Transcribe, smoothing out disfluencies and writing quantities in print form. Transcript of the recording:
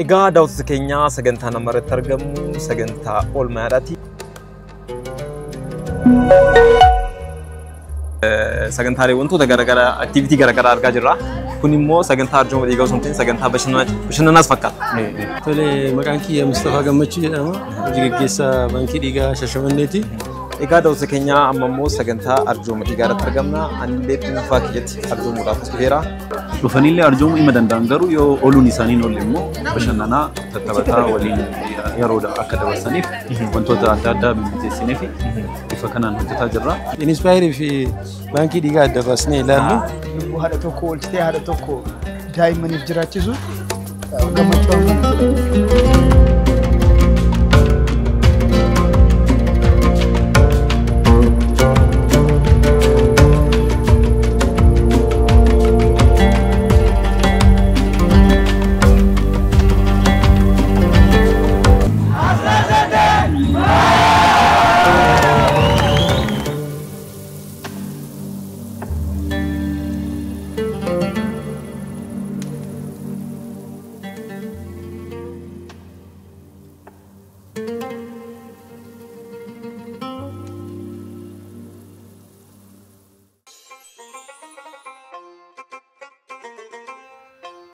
Egaa daawwattoota keenya sagantaa namarratti argamu sagantaa oolmaadhaati. Sagantaalee wantoota garaagaraa aktiviitii garaagaraa argaa jirra. Kun immoo sagantaa arjooma dhiigaa osoo hin ta'in sagantaa bashannanaas fakkaata. Tole maqaan kiyya Mustafaa Gammachuu jedhama. Hojii gaggeessaa baankii dhiigaa Shashamanneeti. Egaa daawwattoota keenya amma immoo sagantaa arjooma dhiigaa irratti argamna. Anillee dhuunfaa kiyyatti arjoomuudhaaf dhufeera. Dhufanillee arjoomuu ima danda'an garuu yoo ooluun isaanii oolle immoo bashannanaa tattabataa waliin yeroodha akka dabarsaniif wantoota adda addaa bibbiiteessineef ifa kanaan hojjetaa jirra. Inspaayirii fi baankii dhiigaa adda baasnee ilaallu. Lubbuu haadha tokko oolchitee haadha tokko daa'immaniif jiraachisu gammachuu